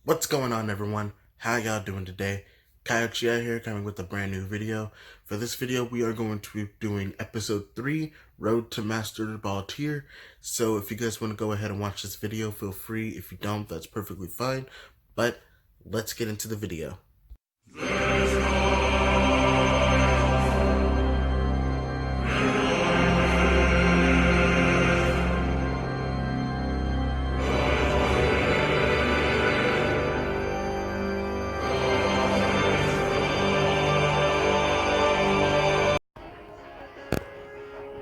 What's going on, everyone? How y'all doing today? Kyle here, coming with a brand new video. For this video, we are going to be doing episode 3, Road to Master Ball Tier. So if you guys want to go ahead and watch this video, feel free. If you don't, that's perfectly fine. But let's get into the video.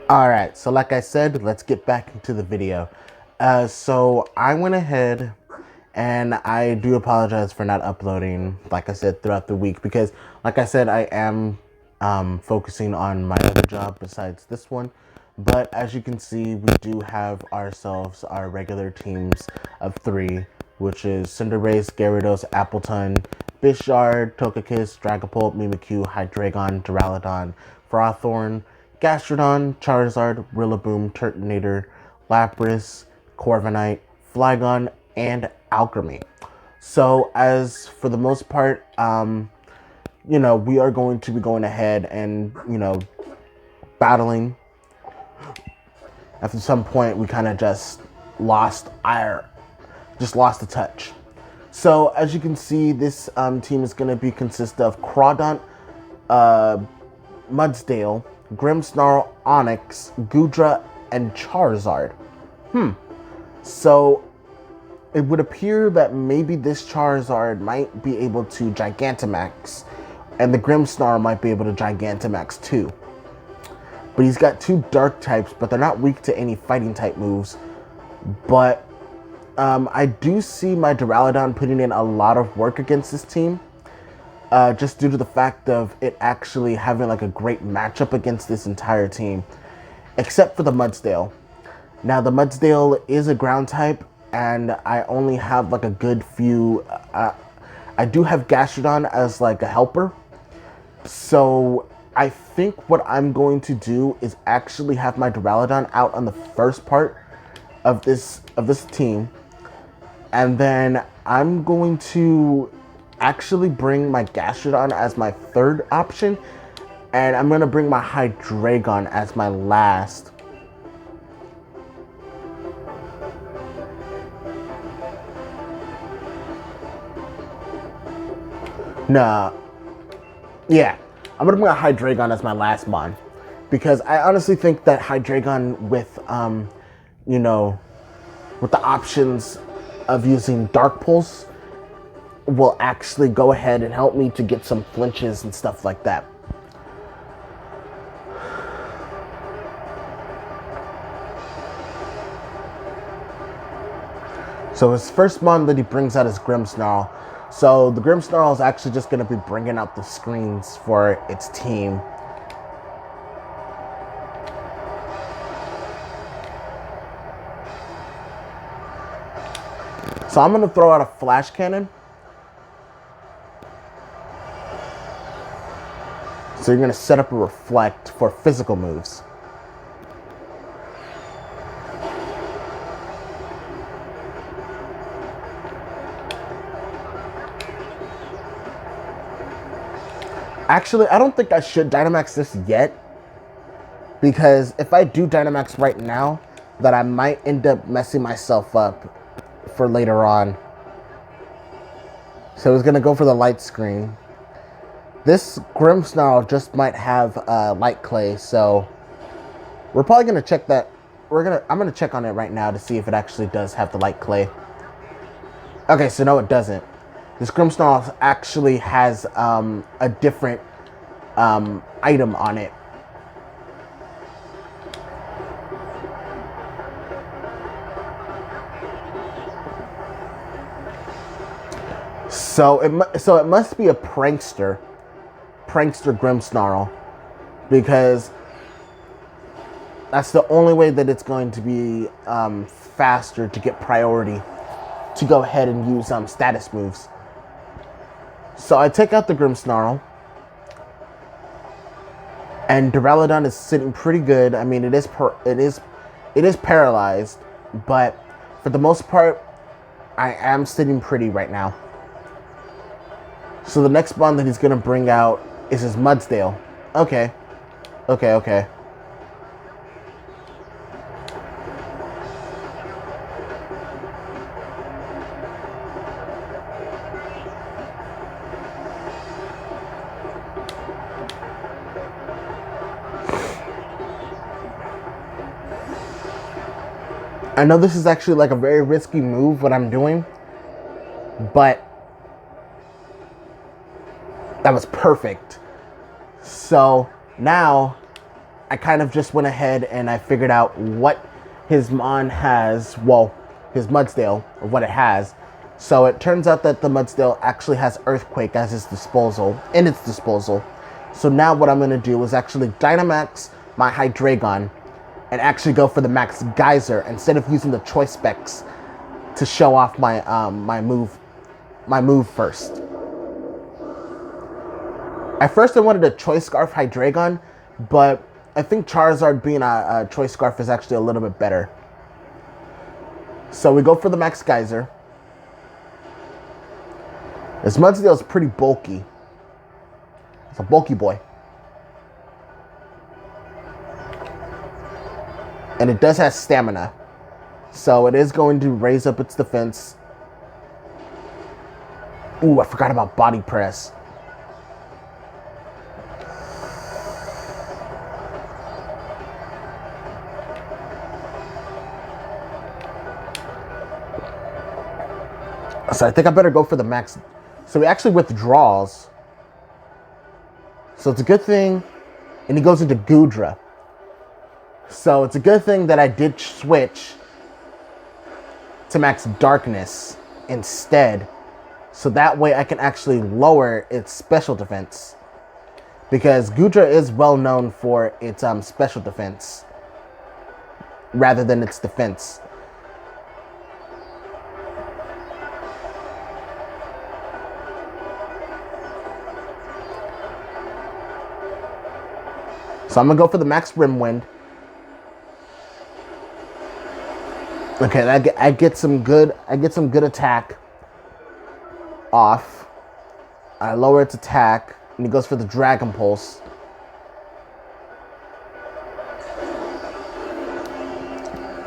Alright, so like I said, let's get back into the video. So I went ahead and I do apologize for not uploading, like I said, throughout the week because, like I said, I am focusing on my other job besides this one. But as you can see, we do have ourselves our regular teams of 3, which is Cinderace, Gyarados, Appletun, Bisharp, Togekiss, Dragapult, Mimikyu, Hydreigon, Duraludon, Frosthorn, Gastrodon, Charizard, Rillaboom, Turtonator, Lapras, Corviknight, Flygon, and Alchemy. So as for the most part, we are going to be going ahead and, battling. After some point, we kind of just lost the touch. So as you can see, this team is going to consist of Crawdaunt, Mudsdale, Grimmsnarl, Onix, Goodra, and Charizard. So it would appear that maybe this Charizard might be able to Gigantamax, and the Grimmsnarl might be able to Gigantamax too. But he's got 2 dark types, but they're not weak to any fighting type moves. But I do see my Duraludon putting in a lot of work against this team. Just due to the fact of it actually having like a great matchup against this entire team, except for the Mudsdale. Now the Mudsdale is a ground type, and I only have like a good few. I do have Gastrodon as like a helper, so I think what I'm going to do is actually have my Duraludon out on the first part of this team, and then I'm going to actually bring my Gastrodon as my third option, and I'm going to bring my Hydreigon as my last. Nah. Yeah. I'm going to bring a Hydreigon as my last mon, because I honestly think that Hydreigon with, with the options of using Dark Pulse will actually go ahead and help me to get some flinches and stuff like that. So his first mon that he brings out is Grimmsnarl. So the Grimmsnarl is actually just going to be bringing out the screens for its team. So I'm going to throw out a Flash Cannon. So you're going to set up a Reflect for physical moves. Actually, I don't think I should Dynamax this yet, because if I do Dynamax right now, that I might end up messing myself up for later on. So I was going to go for the Light Screen. This Grimmsnarl just might have Light Clay, so we're probably going to check that. I'm going to check on it right now to see if it actually does have the Light Clay. Okay, so no, it doesn't. This Grimmsnarl actually has a different item on it. So it must be a prankster Grimmsnarl, because that's the only way that it's going to be faster to get priority to go ahead and use status moves. So I take out the Grimmsnarl, and Duraludon is sitting pretty good. I mean, it is paralyzed, but for the most part, I am sitting pretty right now. So the next bond that he's going to bring out is his Mudsdale. Okay. Okay, okay. I know this is actually like a very risky move what I'm doing, but that was perfect. So now I kind of just went ahead and I figured out what his Mon has, well, his Mudsdale, or what it has. So it turns out that the Mudsdale actually has Earthquake as its disposal, in its disposal. So now what I'm going to do is actually Dynamax my Hydreigon and actually go for the Max Geyser instead of using the Choice Specs to show off my my move first. At first I wanted a Choice Scarf Hydreigon, but I think Charizard being a Choice Scarf is actually a little bit better. So we go for the Max Geyser. This Mudsdale is pretty bulky. It's a bulky boy. And it does have stamina. So it is going to raise up its defense. Ooh, I forgot about Body Press. So I think I better go for the max. So he actually withdraws. So it's a good thing. And he goes into Goodra. So it's a good thing that I did switch to Max Darkness instead. So that way I can actually lower its special defense. Because Goodra is well known for its special defense rather than its defense. So I'm gonna go for the Max Rimwind. Okay, I get some good attack off. I lower its attack, and he goes for the Dragon Pulse.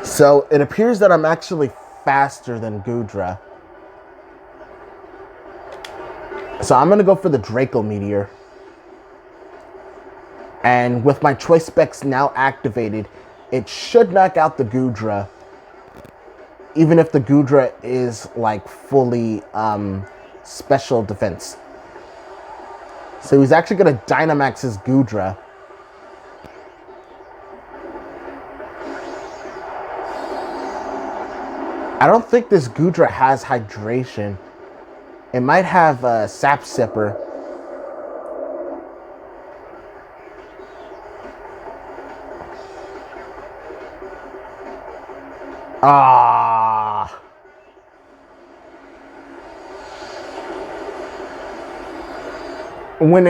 So it appears that I'm actually faster than Goodra. So I'm gonna go for the Draco Meteor. And with my Choice Specs now activated, it should knock out the Goodra. Even if the Goodra is like fully special defense. So he's actually going to Dynamax his Goodra. I don't think this Goodra has hydration. It might have a Sap Sipper. Ah. When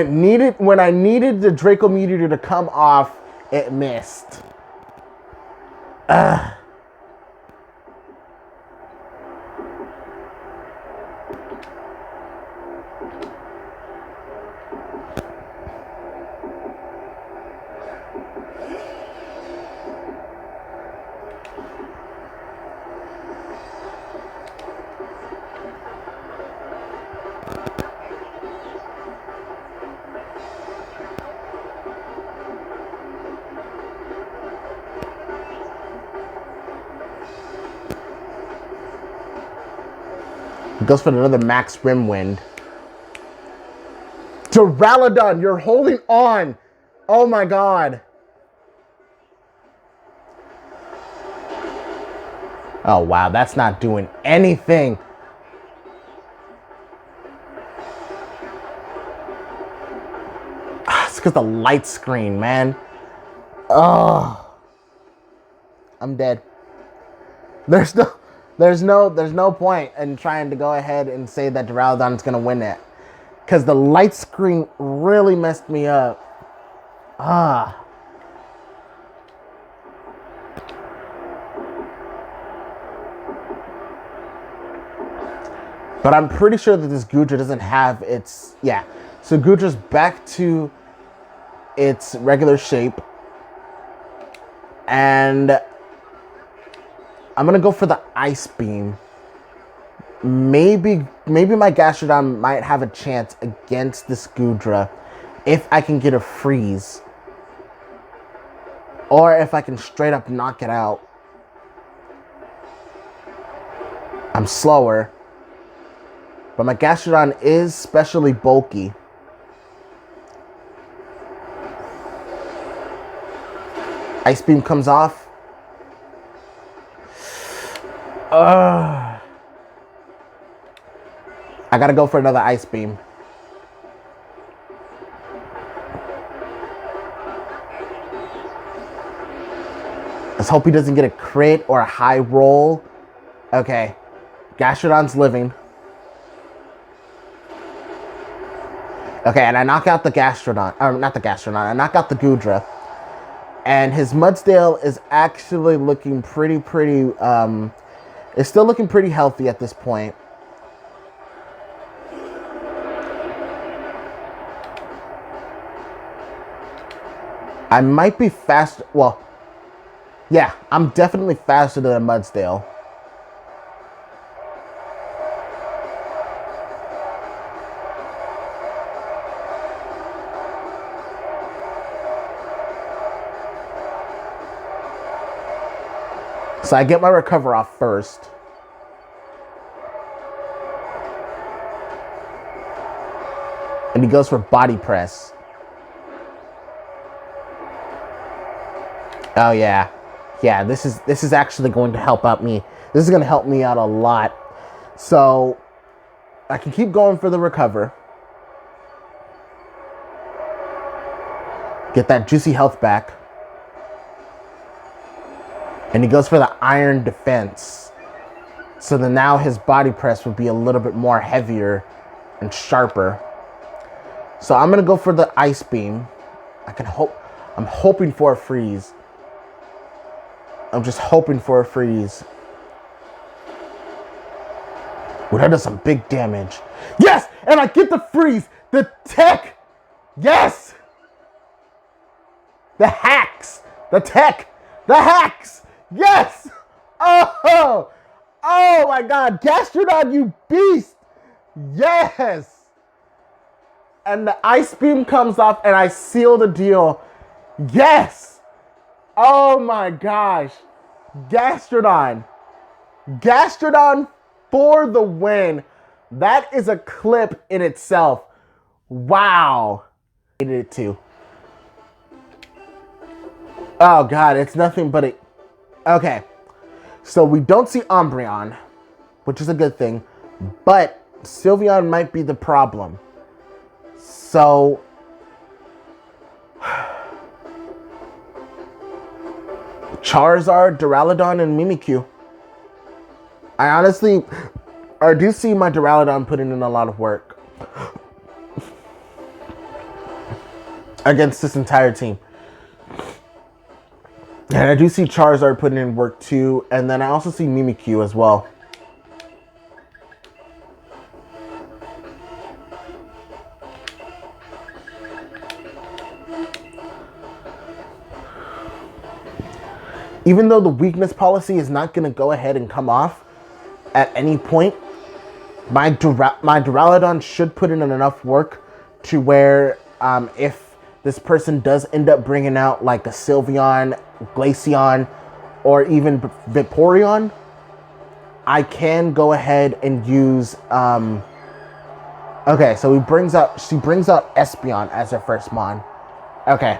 I needed the Draco Meteor to come off, it missed. He goes for another Max Rimwind. Duraludon, you're holding on. Oh my god. Oh wow, that's not doing anything. It's because the light screen, man. Oh, I'm dead. There's no point in trying to go ahead and say that Duraludon's gonna win it, because the light screen really messed me up. Ah. But I'm pretty sure that this Goodra doesn't have its... Yeah. So Goodra's back to its regular shape. And I'm going to go for the Ice Beam. Maybe my Gastrodon might have a chance against this Goodra if I can get a freeze. Or if I can straight up knock it out. I'm slower. But my Gastrodon is specially bulky. Ice Beam comes off. I gotta go for another Ice Beam. Let's hope he doesn't get a crit or a high roll. Okay. Gastrodon's living. Okay, and I knock out the Gastrodon. Not the Gastrodon. I knock out the Goodra. And his Mudsdale is actually looking pretty... it's still looking pretty healthy at this point. I might be faster... Well, yeah, I'm definitely faster than a Mudsdale. So I get my recover off first. And he goes for body press. Oh yeah. Yeah, this is actually going to help out me. This is going to help me out a lot. So I can keep going for the recover. Get that juicy health back. And he goes for the Iron Defense. So then now his body press would be a little bit more heavier and sharper. So I'm going to go for the Ice Beam. I'm hoping for a freeze. I'm just hoping for a freeze. Well, that does some big damage. Yes! And I get the freeze! The tech! Yes! The hacks! The tech! The hacks! Yes! Oh! Oh my god! Gastrodon, you beast! Yes! And the Ice Beam comes off and I seal the deal. Yes! Oh my gosh. Gastrodon. Gastrodon for the win. That is a clip in itself. Wow. I needed it too. Oh god, it's nothing but a... Okay. So we don't see Umbreon, which is a good thing. But Sylveon might be the problem. So... Charizard, Duraludon, and Mimikyu. I do see my Duraludon putting in a lot of work against this entire team. And I do see Charizard putting in work too, and then I also see Mimikyu as well. Even though the weakness policy is not going to go ahead and come off at any point, my Duraludon should put in enough work to where if this person does end up bringing out like a Sylveon, Glaceon, or even Vaporeon, I can go ahead and use... Okay, so she brings out Espeon as her first mon. Okay.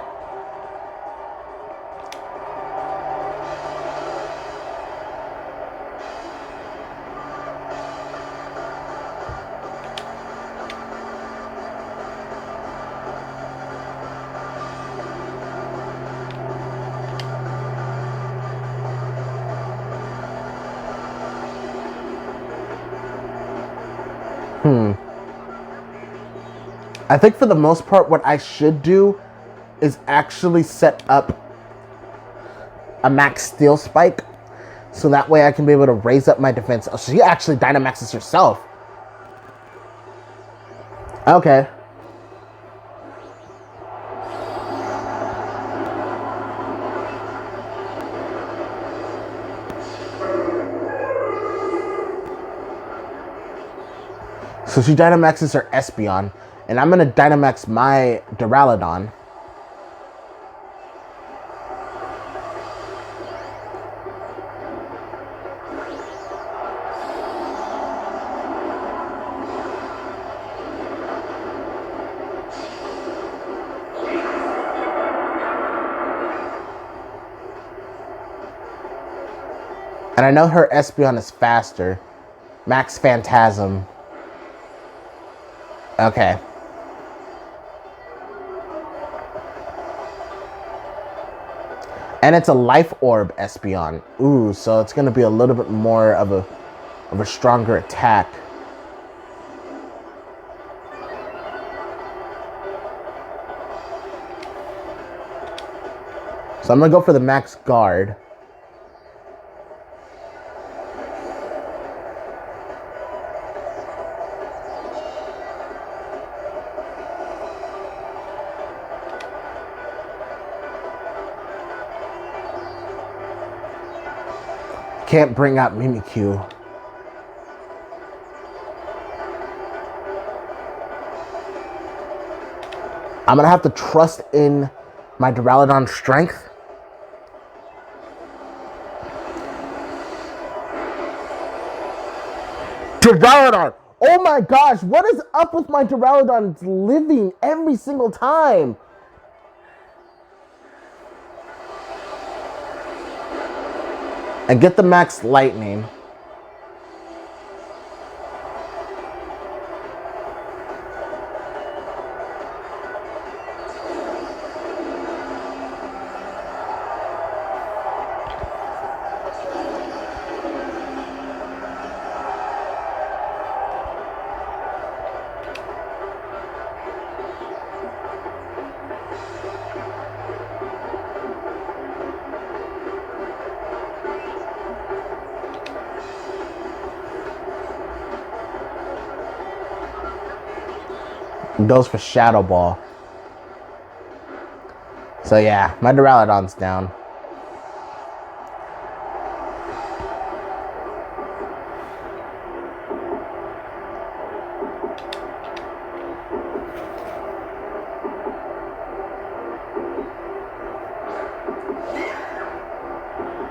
I think for the most part, what I should do is actually set up a max steel spike. So that way I can be able to raise up my defense. Oh, she actually Dynamaxes herself. Okay. So she Dynamaxes her Espeon, and I'm gonna Dynamax my Duraludon. And I know her Espeon is faster. Max Phantasm. Okay. And it's a Life Orb Espeon. Ooh, so it's gonna be a little bit more of a stronger attack. So I'm gonna go for the Max Guard. Can't bring out Mimikyu. I'm gonna have to trust in my Duraludon's strength. Duraludon! Oh my gosh, what is up with my Duraludon? It's living every single time. And get the Max Lightning. Goes for Shadow Ball. So yeah, my Duraludon's down.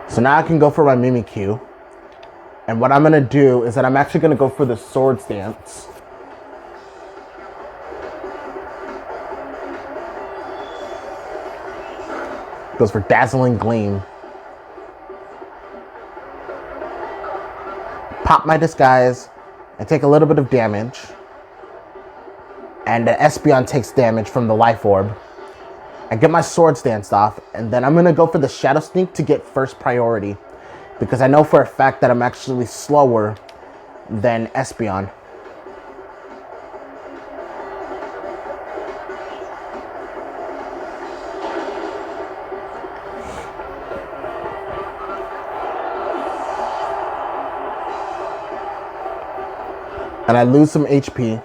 So now I can go for my Mimikyu. And what I'm gonna do is that I'm actually gonna go for the Swords Dance. Goes for Dazzling Gleam. Pop my Disguise and take a little bit of damage. And the Espeon takes damage from the Life Orb. I get my Swords Dance off, and then I'm gonna go for the Shadow Sneak to get first priority. Because I know for a fact that I'm actually slower than Espeon. And I lose some HP.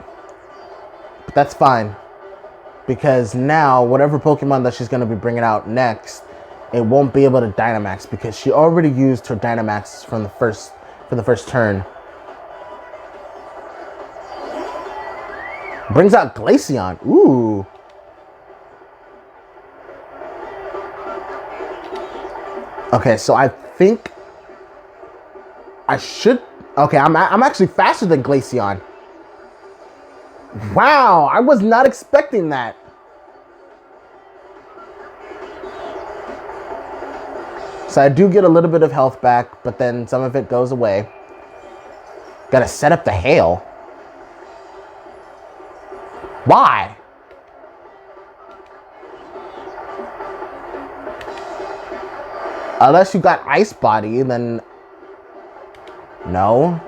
But that's fine. Because now, whatever Pokemon that she's going to be bringing out next, it won't be able to Dynamax. Because she already used her Dynamax from the first turn. Brings out Glaceon. Ooh. Okay, so I think I should... Okay, I'm actually faster than Glaceon. Wow, I was not expecting that. So I do get a little bit of health back, but then some of it goes away. Gotta set up the hail. Why? Unless you got Ice Body, then... No.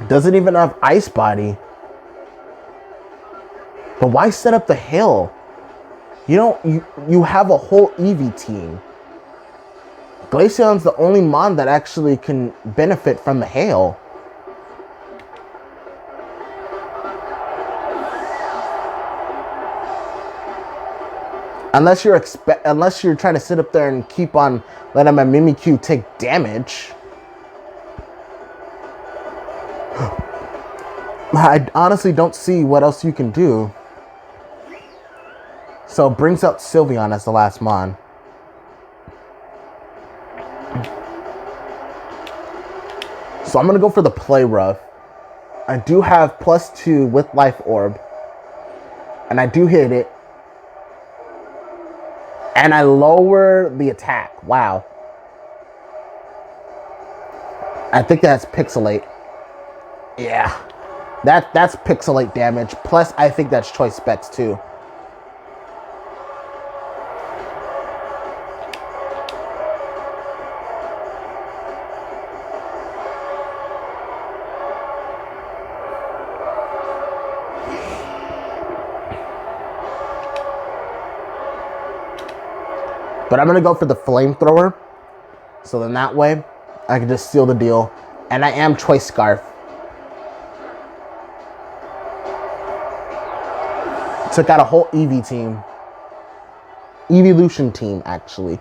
Doesn't even have Ice Body. But why set up the hill? You have a whole Eevee team. Glaceon's the only mon that actually can benefit from the hail. unless you're trying to sit up there and keep on letting my Mimikyu take damage. I honestly don't see what else you can do. So it brings out Sylveon as the last mon. So I'm going to go for the Play Rough. I do have +2 with Life Orb. And I do hit it. And I lower the attack. Wow. I think that's Pixelate. Yeah. That's Pixelate damage. Plus, I think that's Choice Specs too. But I'm going to go for the Flamethrower. So then that way, I can just seal the deal. And I am Choice Scarf. Took out a whole Eevee team. Evolution team, actually.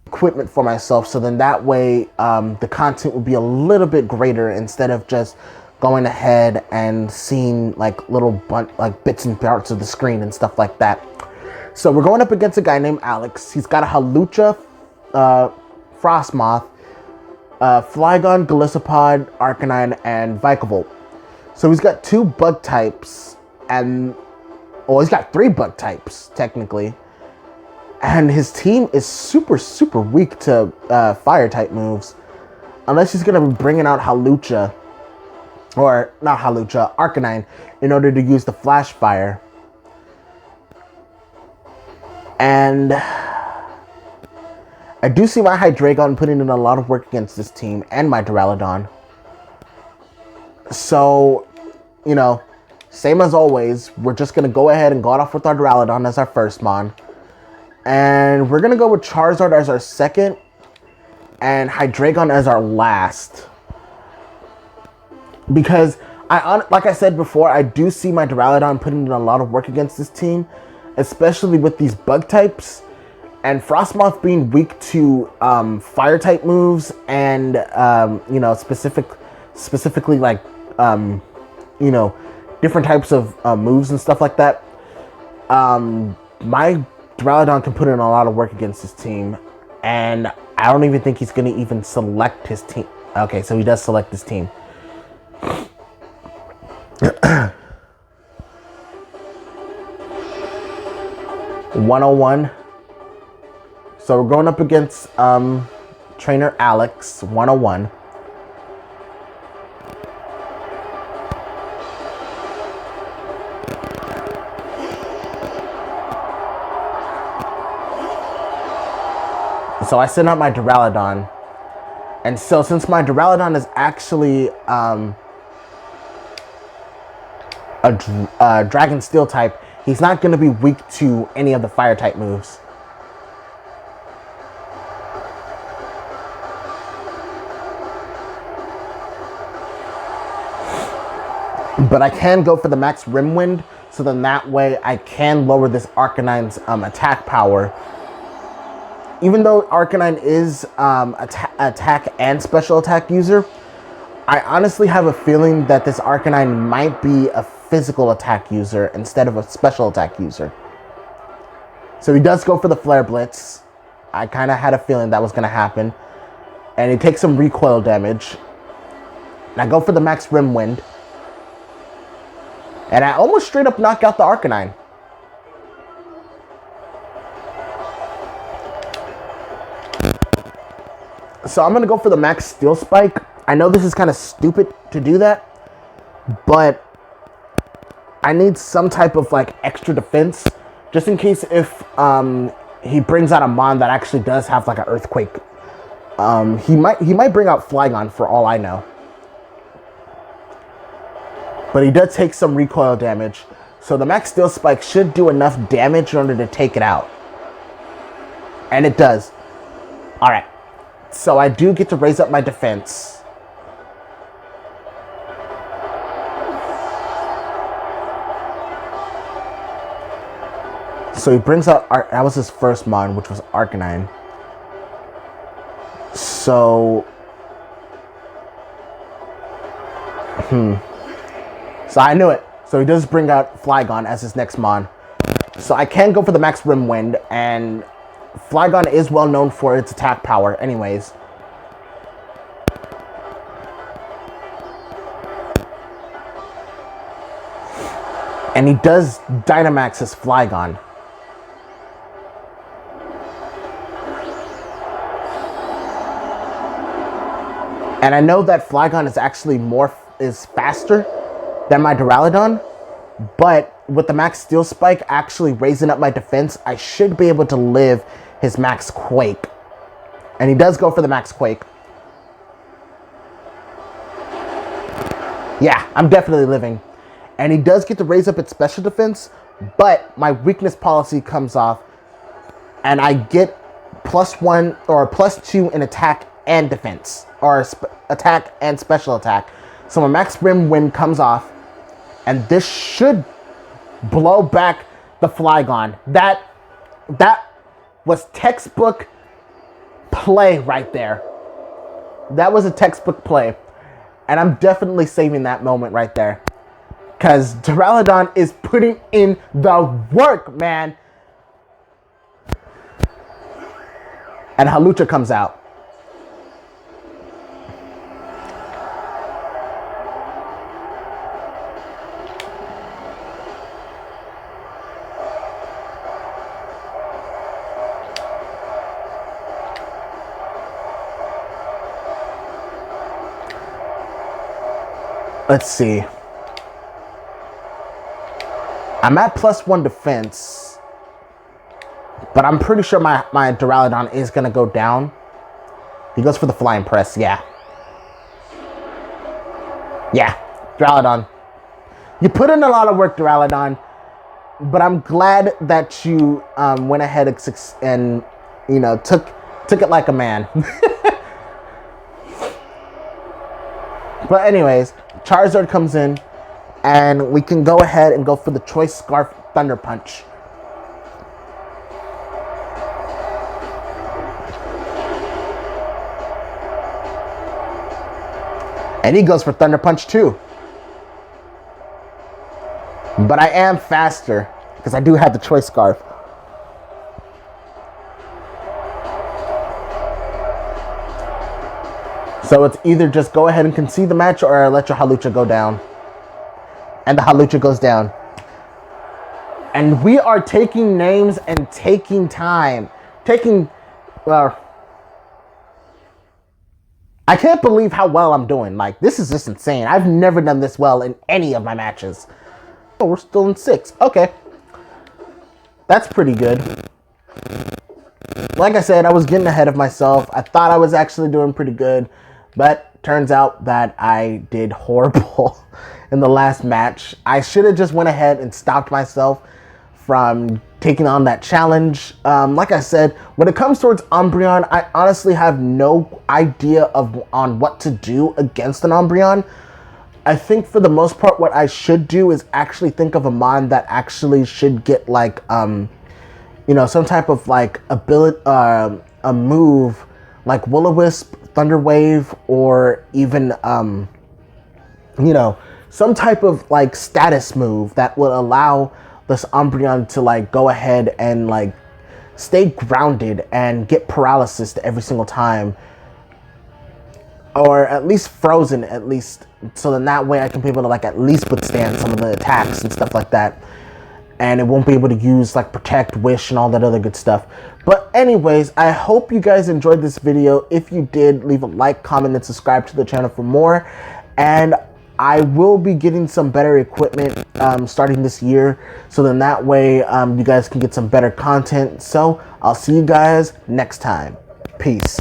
Equipment for myself. So then that way, the content will be a little bit greater instead of just going ahead and seeing like little bits and parts of the screen and stuff like that. So we're going up against a guy named Alex. He's got a Hawlucha, Frostmoth, Flygon, Golisopod, Arcanine, and Vikavolt. So he's got 2 bug types and, well, he's got 3 bug types technically. And his team is super, super weak to fire type moves. Unless he's going to be bringing out Hawlucha. Or, not Hawlucha, Arcanine, in order to use the Flash Fire. And I do see my Hydreigon putting in a lot of work against this team, and my Duraludon. So, you know, same as always, we're just going to go ahead and go off with our Duraludon as our first mon. And we're going to go with Charizard as our second, and Hydreigon as our last. Because, like I said before, I do see my Duraludon putting in a lot of work against this team, especially with these bug types, and Frostmoth being weak to fire type moves, and you know, specifically like you know, different types of moves and stuff like that. My Duraludon can put in a lot of work against this team, and I don't even think he's going to even select his team. Okay, so he does select his team. 101. So we're going up against trainer Alex, 101. So I sent out my Duraludon. And so since my Duraludon is actually a Dragon Steel type, he's not going to be weak to any of the fire type moves. But I can go for the Max Rimwind, so then that way I can lower this Arcanine's attack power. Even though Arcanine is attack and special attack user, I honestly have a feeling that this Arcanine might be a physical attack user instead of a special attack user. So he does go for the Flare Blitz. I kind of had a feeling that was going to happen. And he takes some recoil damage. And I go for the Max Rimwind. And I almost straight up knock out the Arcanine. So I'm going to go for the Max Steel Spike. I know this is kind of stupid to do that, but I need some type of like extra defense just in case if he brings out a mon that actually does have like an Earthquake. He might bring out Flygon for all I know. But he does take some recoil damage. So the Max Steel Spike should do enough damage in order to take it out. And it does. Alright. So I do get to raise up my defense. So he brings out, that was his first Mon, which was Arcanine. So, So I knew it. So he does bring out Flygon as his next Mon. So I can go for the Max Rim Wind, and Flygon is well known for its attack power anyways. And he does Dynamax his Flygon. And I know that Flygon is actually is faster than my Duraludon, but with the Max Steel Spike actually raising up my defense, I should be able to live his Max Quake. And he does go for the Max Quake. Yeah, I'm definitely living. And he does get to raise up its special defense, but my weakness policy comes off, and I get +1 or +2 in attack and defense, or attack and special attack. So my Max Rim Wind comes off, and this should blow back the Flygon. That was textbook play right there. That was a textbook play. And I'm definitely saving that moment right there. Because Duraludon is putting in the work, man. And Hawlucha comes out. Let's see. I'm at +1 defense, but I'm pretty sure my Duraludon is going to go down. He goes for the Flying Press, yeah. Yeah, Duraludon. You put in a lot of work, Duraludon, but I'm glad that you went ahead and you know, took it like a man. But anyways, Charizard comes in, and we can go ahead and go for the Choice Scarf Thunder Punch. And he goes for Thunder Punch too. But I am faster because I do have the Choice Scarf. So it's either just go ahead and concede the match or let your Hawlucha go down. And the Hawlucha goes down. And we are taking names and taking time. I can't believe how well I'm doing. Like, this is just insane. I've never done this well in any of my matches. Oh, we're still in 6. Okay. That's pretty good. Like I said, I was getting ahead of myself. I thought I was actually doing pretty good. But turns out that I did horrible in the last match. I should have just went ahead and stopped myself from taking on that challenge. Like I said, when it comes towards Umbreon, I honestly have no idea on what to do against an Umbreon. I think for the most part, what I should do is actually think of a Mon that actually should get like, you know, some type of like ability, a move like Will-O-Wisp, Thunder Wave, or even, you know, some type of like status move that would allow this Umbreon to like go ahead and like stay grounded and get paralysis to every single time, or at least frozen, at least, so then that way I can be able to like at least withstand some of the attacks and stuff like that, and it won't be able to use like Protect, Wish, and all that other good stuff. But anyways, I hope you guys enjoyed this video. If you did, leave a like, comment, and subscribe to the channel for more. And I will be getting some better equipment starting this year, so then that way you guys can get some better content. So I'll see you guys next time. Peace.